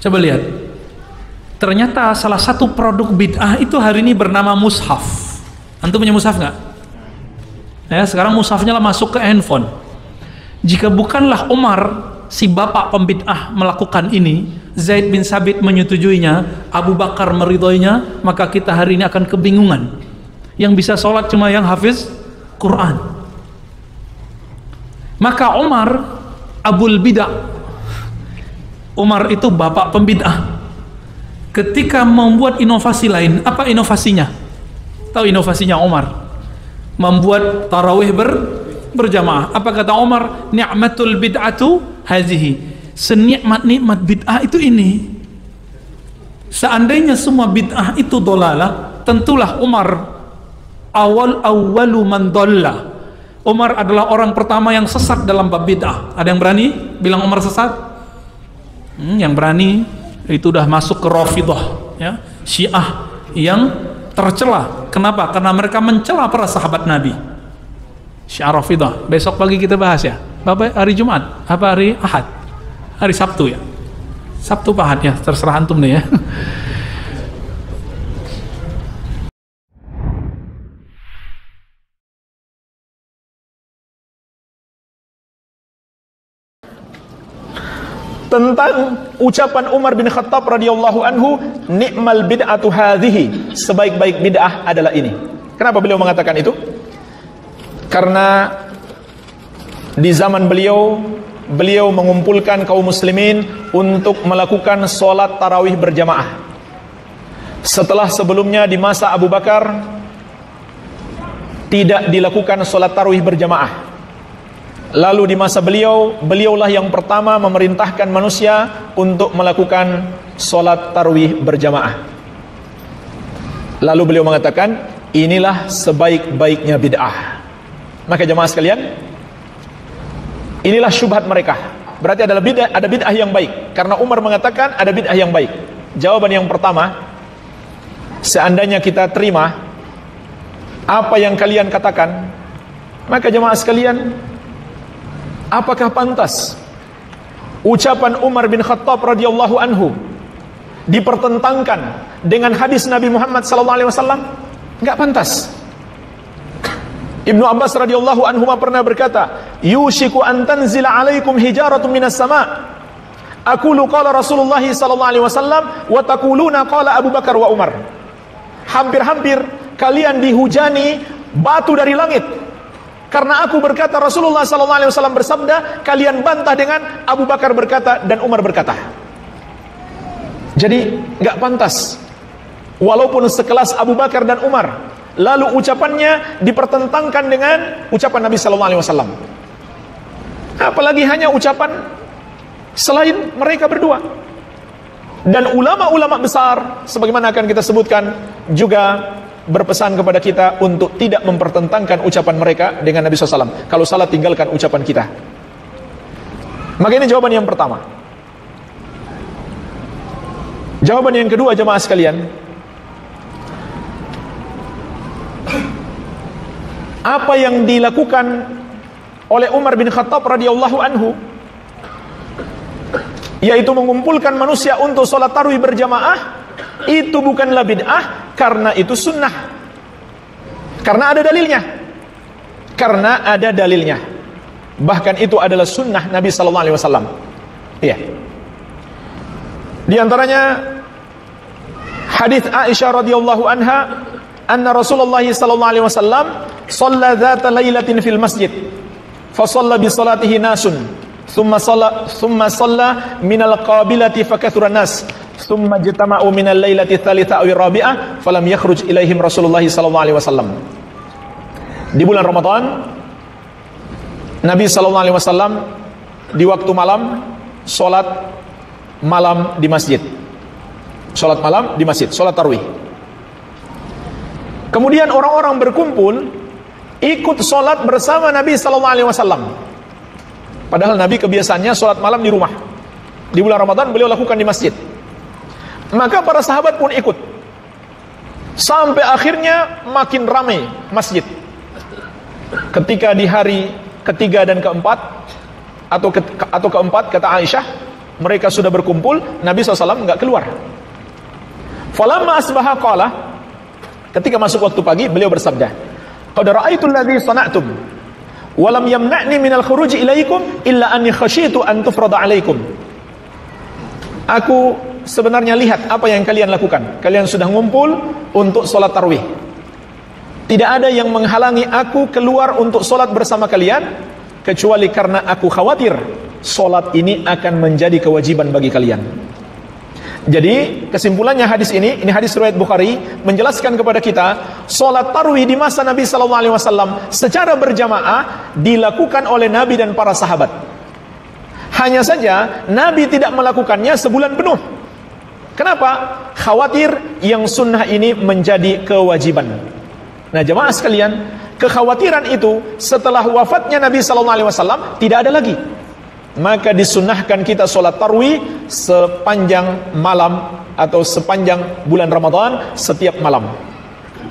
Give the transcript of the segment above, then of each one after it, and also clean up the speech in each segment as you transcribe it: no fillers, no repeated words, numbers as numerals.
Coba lihat. Ternyata salah satu produk bid'ah itu hari ini bernama mushaf. Antum punya mushaf nggak? Ya, sekarang mushafnya lah masuk ke handphone. Jika bukanlah Umar, si bapak pembid'ah, melakukan ini, Zaid bin Sabit menyetujuinya, Abu Bakar meridhoinya, maka kita hari ini akan kebingungan. Yang bisa sholat cuma yang hafiz Quran. Maka Umar, Abul Bid'ah, Umar itu bapak pembid'ah. Ketika membuat inovasi lain, apa inovasinya? Tahu inovasinya Umar? Membuat tarawih berjamaah. Apa kata Umar? Ni'matul bid'atu hazihi. Senikmat-nikmat bid'ah itu ini. Seandainya semua bid'ah itu dolalah, tentulah Umar awwalu man dhalla. Umar adalah orang pertama yang sesat dalam bab bid'ah. Ada yang berani bilang Umar sesat? Yang berani itu udah masuk ke Rafidhah, ya, Syiah yang tercela. Kenapa? Karena mereka mencela para sahabat Nabi. Syiah Rafidhah. Besok pagi kita bahas ya. Bapak hari Jumat, apa hari Ahad? Hari Sabtu ya. Sabtu Pak Ahad ya, terserah antum deh ya. Tentang ucapan Umar bin Khattab radhiyallahu anhu, ni'mal bid'atu hadhihi, sebaik-baik bid'ah adalah ini. Kenapa beliau mengatakan itu? Karena di zaman beliau mengumpulkan kaum muslimin untuk melakukan sholat tarawih berjamaah. Setelah sebelumnya di masa Abu Bakar tidak dilakukan sholat tarawih berjamaah. Lalu di masa beliaulah yang pertama memerintahkan manusia untuk melakukan sholat tarawih berjamaah. Lalu beliau mengatakan, inilah sebaik-baiknya bid'ah. Maka jemaah sekalian, inilah syubhat mereka. Berarti ada bid'ah yang baik. Karena Umar mengatakan ada bid'ah yang baik. Jawaban yang pertama, seandainya kita terima apa yang kalian katakan, maka jemaah sekalian, apakah pantas ucapan Umar bin Khattab radhiyallahu anhu dipertentangkan dengan hadis Nabi Muhammad sallallahu alaihi wasallam? Enggak pantas. Ibnu Abbas radhiyallahu anhu pernah berkata, "Yushiku an tanzila 'alaikum hijaratun minas sama'." Aqulu qala Rasulullah sallallahu alaihi wasallam wa taquluna qala Abu Bakar wa Umar. Hampir-hampir kalian dihujani batu dari langit. Karena aku berkata Rasulullah sallallahu alaihi wasallam bersabda, kalian bantah dengan Abu Bakar berkata dan Umar berkata. Jadi enggak pantas. Walaupun sekelas Abu Bakar dan Umar, lalu ucapannya dipertentangkan dengan ucapan Nabi sallallahu alaihi wasallam. Apalagi hanya ucapan selain mereka berdua. Dan ulama-ulama besar sebagaimana akan kita sebutkan juga berpesan kepada kita untuk tidak mempertentangkan ucapan mereka dengan Nabi SAW. Kalau salah tinggalkan ucapan kita. Maka ini jawaban yang pertama. Jawaban yang kedua jemaah sekalian, apa yang dilakukan oleh Umar bin Khattab radhiyallahu anhu, yaitu mengumpulkan manusia untuk sholat tarawih berjamaah, itu bukanlah bid'ah, karena itu sunnah. Karena ada dalilnya. Karena ada dalilnya. Bahkan itu adalah sunnah Nabi sallallahu alaihi wasallam. Iya. Di antaranya hadis Aisyah radhiyallahu anha, anna Rasulullah sallallahu alaihi wasallam shalla dzata lailatin fil masjid. Fa shalla bi salatihi nasun. Thumma shalla minal qabilati fakathura nas. Thumma jitama'u minal lailati tsalitsa aw rabi'ah falam yakhruj ilaihim Rasulullah sallallahu alaihi wasallam. Di bulan Ramadan Nabi sallallahu alaihi wasallam di waktu malam salat malam di masjid. Salat malam di masjid, salat tarawih. Kemudian orang-orang berkumpul ikut salat bersama Nabi sallallahu alaihi wasallam. Padahal Nabi kebiasaannya salat malam di rumah. Di bulan Ramadan beliau lakukan di masjid. Maka para sahabat pun ikut. Sampai akhirnya makin ramai masjid. Ketika di hari ketiga dan keempat atau keempat, kata Aisyah, Mereka sudah berkumpul, Nabi SAW nggak keluar. Falamma asbaha qala, ketika masuk waktu pagi, beliau bersabda, qad ra'aitu alladhi sana'tum wa lam yamna'ni minal khuruji ilaikum illa anni khasyitu an tufrada alaikum. Aku sebenarnya lihat apa yang kalian lakukan. Kalian sudah ngumpul untuk sholat tarawih. Tidak ada yang menghalangi aku keluar untuk sholat bersama kalian, kecuali karena aku khawatir sholat ini akan menjadi kewajiban bagi kalian. Jadi kesimpulannya hadis ini hadis riwayat Bukhari, menjelaskan kepada kita sholat tarawih di masa Nabi SAW secara berjamaah dilakukan oleh Nabi dan para sahabat. Hanya saja Nabi tidak melakukannya sebulan penuh. Kenapa? Khawatir yang sunnah ini menjadi kewajiban. Nah jamaah sekalian, kekhawatiran itu setelah wafatnya Nabi SAW tidak ada lagi. Maka disunnahkan kita sholat tarawih sepanjang malam atau sepanjang bulan Ramadan setiap malam.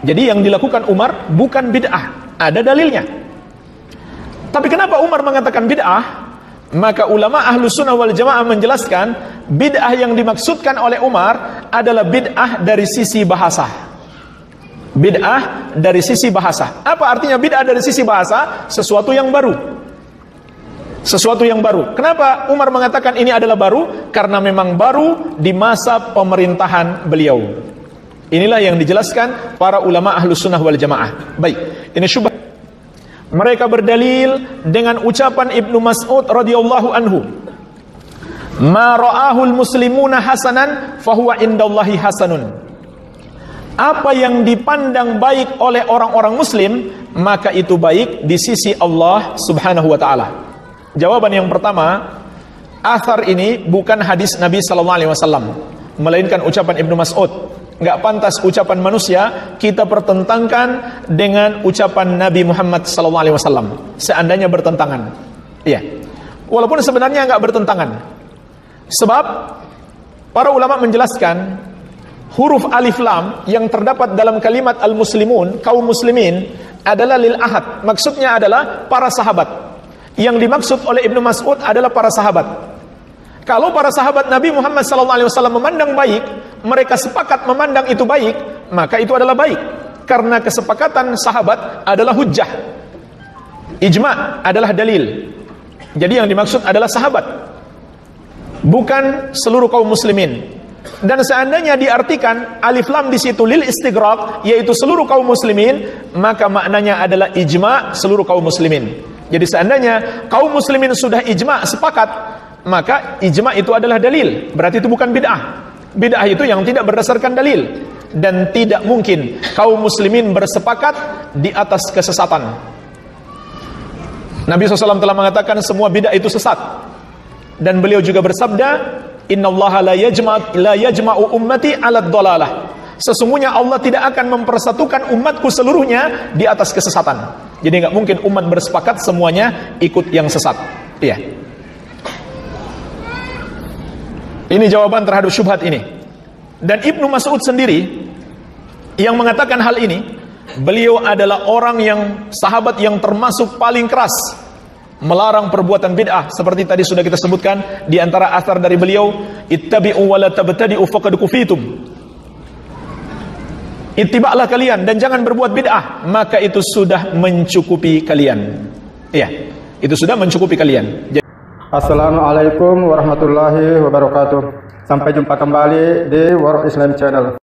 Jadi yang dilakukan Umar bukan bid'ah, ada dalilnya. Tapi kenapa Umar mengatakan bid'ah? Maka ulama ahlu sunnah wal jamaah menjelaskan bid'ah yang dimaksudkan oleh Umar adalah bid'ah dari sisi bahasa. Bid'ah dari sisi bahasa. Apa artinya bid'ah dari sisi bahasa? Sesuatu yang baru. Sesuatu yang baru. Kenapa Umar mengatakan ini adalah baru? Karena memang baru di masa pemerintahan beliau. Inilah yang dijelaskan para ulama ahlu sunnah wal jamaah. Baik, ini syubhat. Mereka berdalil dengan ucapan Ibnu Mas'ud radhiyallahu anhu, ma ra'ahul muslimuna hasanan fahuwa indallahi hasanun. Apa yang dipandang baik oleh orang-orang muslim, maka itu baik di sisi Allah subhanahu wa ta'ala. Jawaban yang pertama, athar ini bukan hadis Nabi SAW, melainkan ucapan Ibnu Mas'ud. Nggak pantas ucapan manusia kita pertentangkan dengan ucapan Nabi Muhammad SAW. Seandainya bertentangan, iya. Walaupun sebenarnya nggak bertentangan. Sebab para ulama menjelaskan huruf alif lam yang terdapat dalam kalimat al-muslimun, kaum muslimin, adalah lil ahad. Maksudnya adalah para sahabat. Yang dimaksud oleh Ibnu Mas'ud adalah para sahabat. Kalau para sahabat Nabi Muhammad SAW memandang baik, mereka sepakat memandang itu baik, maka itu adalah baik. Karena kesepakatan sahabat adalah hujjah. Ijma' adalah dalil. Jadi yang dimaksud adalah sahabat, bukan seluruh kaum muslimin. Dan seandainya diartikan alif lam di situ lil istighraq, yaitu seluruh kaum muslimin, maka maknanya adalah ijma' seluruh kaum muslimin. Jadi seandainya kaum muslimin sudah ijma' sepakat, maka ijma' itu adalah dalil. Berarti itu bukan bid'ah. Bid'ah itu yang tidak berdasarkan dalil. Dan tidak mungkin kaum muslimin bersepakat di atas kesesatan. Nabi SAW telah mengatakan semua bid'ah itu sesat. Dan beliau juga bersabda, innallaha la yajma'u ummati 'alad dhalalah. Sesungguhnya Allah tidak akan mempersatukan umatku seluruhnya di atas kesesatan. Jadi nggak mungkin umat bersepakat semuanya ikut yang sesat. Iya. Ini jawaban terhadap syubhat ini. Dan Ibnu Mas'ud sendiri yang mengatakan hal ini, beliau adalah orang yang sahabat yang termasuk paling keras melarang perbuatan bid'ah. Seperti tadi sudah kita sebutkan di antara athar dari beliau, ittabi'u wa la tabtadi'u faqad kufitum. Ittiba'lah kalian dan jangan berbuat bid'ah, maka itu sudah mencukupi kalian. Iya, itu sudah mencukupi kalian. Assalamualaikum warahmatullahi wabarakatuh. Sampai jumpa kembali di World Islam Channel.